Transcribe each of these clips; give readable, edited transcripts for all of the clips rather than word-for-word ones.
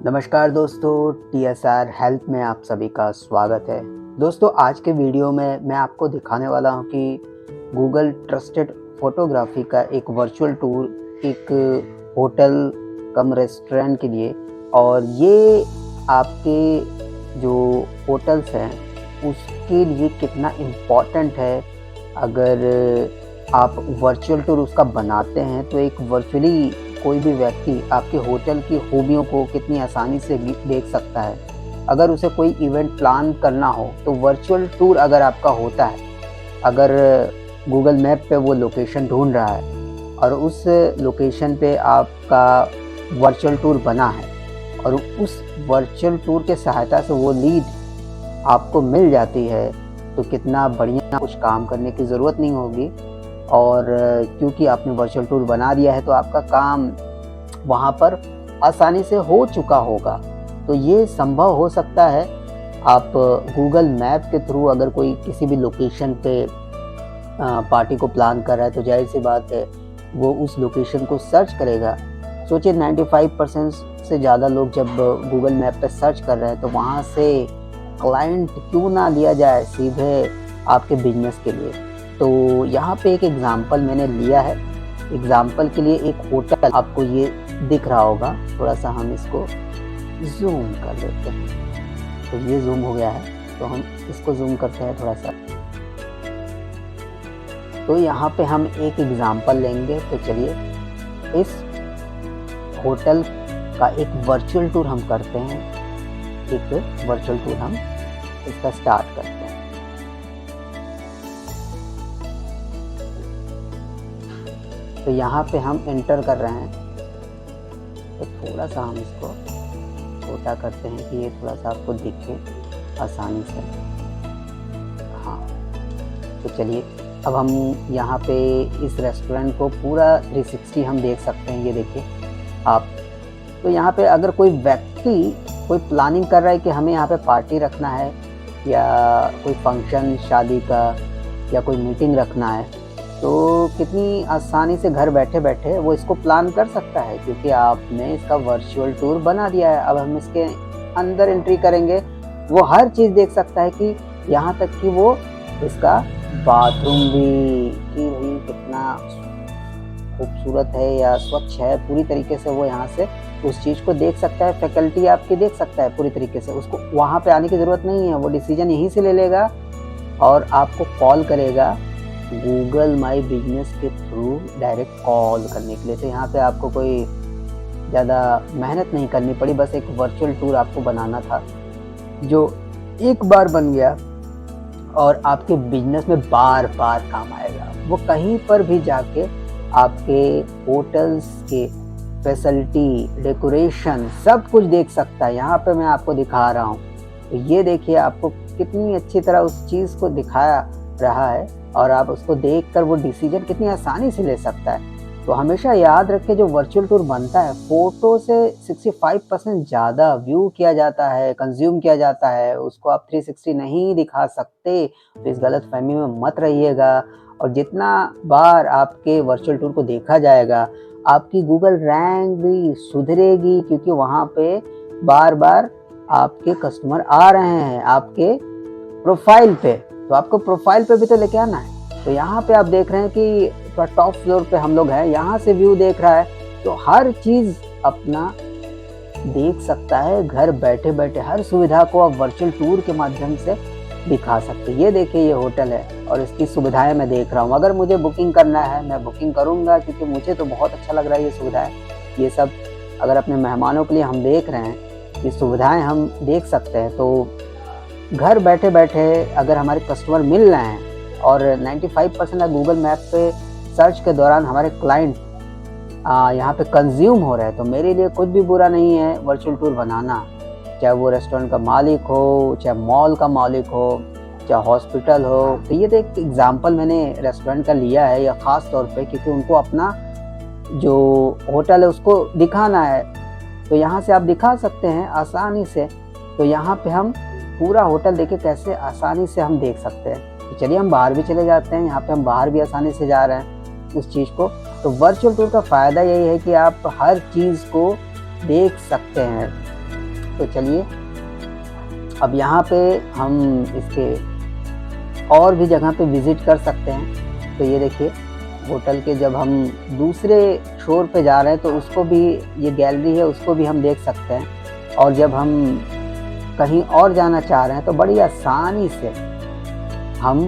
नमस्कार दोस्तों, TSR health में आप सभी का स्वागत है। दोस्तों, आज के वीडियो में मैं आपको दिखाने वाला हूं कि गूगल ट्रस्टेड फोटोग्राफी का एक वर्चुअल टूर एक होटल कम रेस्टोरेंट के लिए, और ये आपके जो होटल्स हैं उसके लिए कितना इम्पॉर्टेंट है। अगर आप वर्चुअल टूर उसका बनाते हैं तो एक वर्चुअली कोई भी व्यक्ति आपके होटल की खूबियों को कितनी आसानी से देख सकता है। अगर उसे कोई इवेंट प्लान करना हो तो वर्चुअल टूर अगर आपका होता है, अगर गूगल मैप पे वो लोकेशन ढूंढ रहा है और उस लोकेशन पे आपका वर्चुअल टूर बना है और उस वर्चुअल टूर के सहायता से वो लीड आपको मिल जाती है, तो कितना बढ़िया। कुछ काम करने की ज़रूरत नहीं होगी, और क्योंकि आपने वर्चुअल टूर बना दिया है तो आपका काम वहाँ पर आसानी से हो चुका होगा। तो ये संभव हो सकता है। आप गूगल मैप के थ्रू अगर कोई किसी भी लोकेशन पे पार्टी को प्लान कर रहा है तो जाहिर सी बात है वो उस लोकेशन को सर्च करेगा। सोचिए 95% से ज़्यादा लोग जब गूगल मैप पे सर्च कर रहे हैं तो वहाँ से क्लाइंट क्यों ना लिया जाए सीधे आपके बिजनेस के लिए। तो यहाँ पे एक एग्ज़ाम्पल मैंने लिया है। एग्ज़ाम्पल के लिए एक होटल आपको ये दिख रहा होगा। थोड़ा सा हम इसको जूम कर लेते हैं, तो ये जूम हो गया है, तो हम इसको जूम करते हैं थोड़ा सा। तो यहाँ पे हम एक एग्ज़ाम्पल लेंगे। तो चलिए इस होटल का एक वर्चुअल टूर हम करते हैं। एक वर्चुअल टूर हम इसका स्टार्ट करते हैं। तो यहाँ पे हम एंटर कर रहे हैं, तो थोड़ा सा हम इसको छोटा करते हैं कि ये थोड़ा सा आपको दिखे आसानी से। हाँ, तो चलिए अब हम यहाँ पे इस रेस्टोरेंट को पूरा 360 हम देख सकते हैं। ये देखिए आप। तो यहाँ पे अगर कोई व्यक्ति कोई प्लानिंग कर रहा है कि हमें यहाँ पे पार्टी रखना है या कोई फंक्शन शादी का या कोई मीटिंग रखना है, तो कितनी आसानी से घर बैठे बैठे वो इसको प्लान कर सकता है, क्योंकि आपने इसका वर्चुअल टूर बना दिया है। अब हम इसके अंदर एंट्री करेंगे, वो हर चीज़ देख सकता है कि यहाँ तक कि वो इसका बाथरूम भी कि भाई कितना खूबसूरत है या स्वच्छ है, पूरी तरीके से वो यहाँ से उस चीज़ को देख सकता है। फैकल्टी आपकी देख सकता है पूरी तरीके से। उसको वहाँ पे आने की ज़रूरत नहीं है, वो डिसीजन यहीं से ले लेगा और आपको कॉल करेगा गूगल माई बिजनेस के थ्रू डायरेक्ट कॉल करने के लिए। तो यहाँ पे आपको कोई ज़्यादा मेहनत नहीं करनी पड़ी, बस एक वर्चुअल टूर आपको बनाना था जो एक बार बन गया और आपके बिजनेस में बार बार काम आएगा। वो कहीं पर भी जाके आपके होटल्स के फैसिलिटी, डेकोरेशन सब कुछ देख सकता है। यहाँ पे मैं आपको दिखा रहा हूँ, तो ये देखिए आपको कितनी अच्छी तरह उस चीज़ को दिखाया रहा है और आप उसको देखकर वो डिसीजन कितनी आसानी से ले सकता है। तो हमेशा याद रखें, जो वर्चुअल टूर बनता है फ़ोटो से 65% ज़्यादा व्यू किया जाता है, कंज्यूम किया जाता है। उसको आप 360 नहीं दिखा सकते, तो इस गलतफहमी में मत रहिएगा। और जितना बार आपके वर्चुअल टूर को देखा जाएगा, आपकी गूगल रैंक भी सुधरेगी, क्योंकि वहाँ पे बार बार आपके कस्टमर आ रहे हैं आपके प्रोफाइल पे। तो आपको प्रोफाइल पे भी तो लेके आना है। तो यहाँ पे आप देख रहे हैं कि टॉप फ्लोर पे हम लोग हैं, यहाँ से व्यू देख रहा है, तो हर चीज़ अपना देख सकता है। घर बैठे बैठे हर सुविधा को आप वर्चुअल टूर के माध्यम से दिखा सकते हैं। ये देखिए ये होटल है और इसकी सुविधाएं मैं देख रहा हूँ। अगर मुझे बुकिंग करना है मैं बुकिंग करूँगा, क्योंकि मुझे तो बहुत अच्छा लग रहा है ये सुविधाएँ। ये सब अगर अपने मेहमानों के लिए हम देख रहे हैं, ये सुविधाएँ हम देख सकते हैं। तो घर बैठे बैठे अगर हमारे कस्टमर मिल रहे हैं और 95% गूगल मैप पे सर्च के दौरान हमारे क्लाइंट यहाँ पे कंज्यूम हो रहे हैं, तो मेरे लिए कुछ भी बुरा नहीं है वर्चुअल टूर बनाना। चाहे वो रेस्टोरेंट का मालिक हो, चाहे मॉल का मालिक हो, चाहे हॉस्पिटल हो। तो ये तो एक एग्जाम्पल मैंने रेस्टोरेंट का लिया है, या ख़ास तौर पे क्योंकि उनको अपना जो होटल है उसको दिखाना है। तो यहाँ से आप दिखा सकते हैं आसानी से। तो यहाँ पे हम पूरा होटल देखे कैसे आसानी से हम देख सकते हैं। तो चलिए हम बाहर भी चले जाते हैं। यहाँ पे हम बाहर भी आसानी से जा रहे हैं उस चीज़ को। तो वर्चुअल टूर का फ़ायदा यही है कि आप हर चीज़ को देख सकते हैं। तो चलिए अब यहाँ पे हम इसके और भी जगह पे विज़िट कर सकते हैं। तो ये देखिए होटल के जब हम दूसरे शोर पे जा रहे हैं तो उसको भी, ये गैलरी है उसको भी हम देख सकते हैं। और जब हम कहीं और जाना चाह रहे हैं तो बड़ी आसानी से हम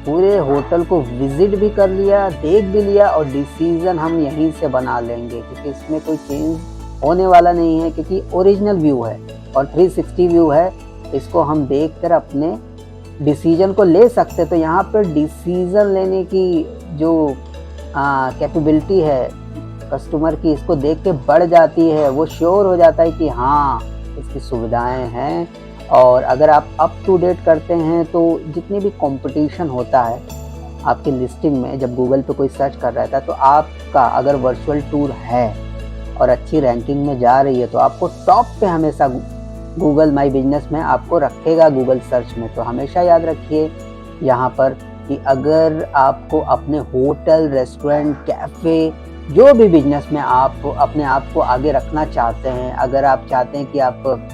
पूरे होटल को विज़िट भी कर लिया, देख भी लिया और डिसीज़न हम यहीं से बना लेंगे, क्योंकि इसमें कोई चेंज होने वाला नहीं है, क्योंकि ओरिजिनल व्यू है और 360 व्यू है। इसको हम देखकर अपने डिसीजन को ले सकते। तो यहाँ पर डिसीज़न लेने की जो कैपेबिलिटी है कस्टमर की, इसको देख के बढ़ जाती है। वो श्योर हो जाता है कि हाँ इसकी सुविधाएं हैं। और अगर आप अप टू डेट करते हैं तो जितनी भी कंपटीशन होता है आपकी लिस्टिंग में, जब गूगल पे कोई सर्च कर रहा था तो आपका अगर वर्चुअल टूर है और अच्छी रैंकिंग में जा रही है तो आपको टॉप पे हमेशा गूगल माई बिजनेस में आपको रखेगा गूगल सर्च में। तो हमेशा याद रखिए यहाँ पर कि अगर आपको अपने होटल, रेस्टोरेंट, कैफ़े, जो भी बिजनेस में आप अपने आप को आगे रखना चाहते हैं, अगर आप चाहते हैं कि आप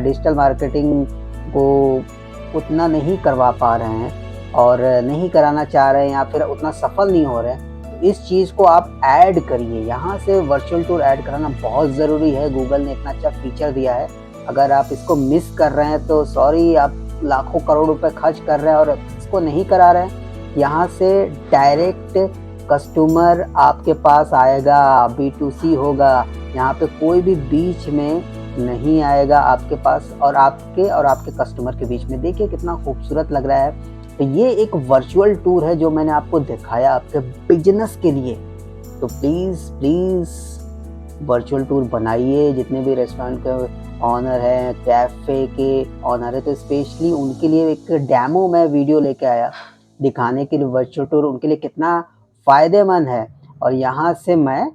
डिजिटल मार्केटिंग को उतना नहीं करवा पा रहे हैं और नहीं कराना चाह रहे हैं या फिर उतना सफल नहीं हो रहे हैं, तो इस चीज़ को आप ऐड करिए। यहाँ से वर्चुअल टूर ऐड कराना बहुत ज़रूरी है। गूगल ने इतना अच्छा फीचर दिया है, अगर आप इसको मिस कर रहे हैं तो सॉरी, आप लाखों करोड़ रुपए खर्च कर रहे हैं और इसको नहीं करा रहे हैं। यहाँ से डायरेक्ट कस्टमर आपके पास आएगा, B2C होगा। यहाँ पे कोई भी बीच में नहीं आएगा आपके पास और आपके कस्टमर के बीच में। देखिए कितना खूबसूरत लग रहा है। तो ये एक वर्चुअल टूर है जो मैंने आपको दिखाया आपके बिजनेस के लिए। तो प्लीज़ वर्चुअल टूर बनाइए। जितने भी रेस्टोरेंट के ऑनर हैं, कैफ़े के ऑनर है, तो स्पेशली उनके लिए एक डेमो मैं वीडियो लेके आया दिखाने के लिए वर्चुअल टूर उनके लिए कितना फ़ायदेमंद है। और यहाँ से मैं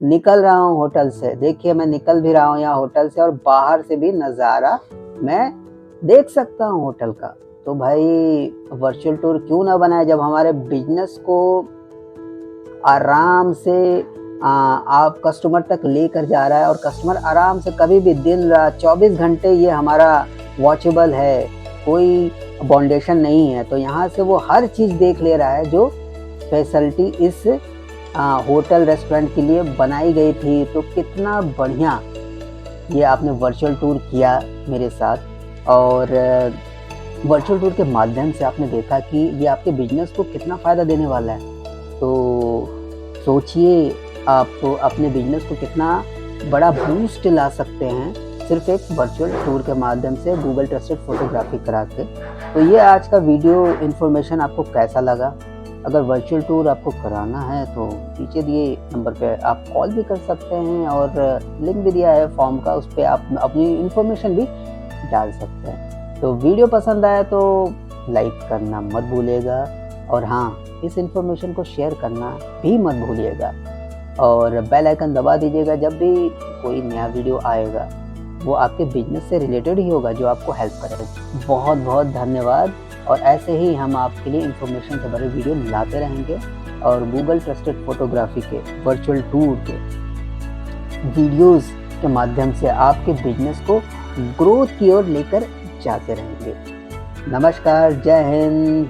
निकल रहा हूँ होटल से। देखिए मैं निकल भी रहा हूँ यहाँ होटल से और बाहर से भी नज़ारा मैं देख सकता हूँ होटल का। तो भाई वर्चुअल टूर क्यों ना बनाए जब हमारे बिजनेस को आराम से आप कस्टमर तक लेकर जा रहा है और कस्टमर आराम से कभी भी दिन रात 24 घंटे ये हमारा वॉचेबल है, कोई बाउंडेशन नहीं है। तो यहाँ से वो हर चीज़ देख ले रहा है जो फैसिलिटी इस होटल रेस्टोरेंट के लिए बनाई गई थी। तो कितना बढ़िया ये आपने वर्चुअल टूर किया मेरे साथ। और वर्चुअल टूर के माध्यम से आपने देखा कि ये आपके बिजनेस को कितना फ़ायदा देने वाला है। तो सोचिए आप अपने बिजनेस को कितना बड़ा बूस्ट ला सकते हैं सिर्फ एक वर्चुअल टूर के माध्यम से, गूगल ट्रस्टेड फोटोग्राफी करा के। तो ये आज का वीडियो इन्फॉर्मेशन आपको कैसा लगा? अगर वर्चुअल टूर आपको कराना है तो नीचे दिए नंबर पे आप कॉल भी कर सकते हैं और लिंक भी दिया है फॉर्म का, उस पर आप अपनी इन्फॉर्मेशन भी डाल सकते हैं। तो वीडियो पसंद आया तो लाइक करना मत भूलिएगा और हाँ, इस इन्फॉर्मेशन को शेयर करना भी मत भूलिएगा और बेल आइकन दबा दीजिएगा। जब भी कोई नया वीडियो आएगा वो आपके बिजनेस से रिलेटेड ही होगा जो आपको हेल्प करेगा। बहुत बहुत धन्यवाद। और ऐसे ही हम आपके लिए इन्फॉर्मेशन से भरे वीडियो लाते रहेंगे और गूगल ट्रस्टेड फोटोग्राफी के वर्चुअल टूर के वीडियोस के माध्यम से आपके बिजनेस को ग्रोथ की ओर लेकर जाते रहेंगे। नमस्कार, जय हिंद।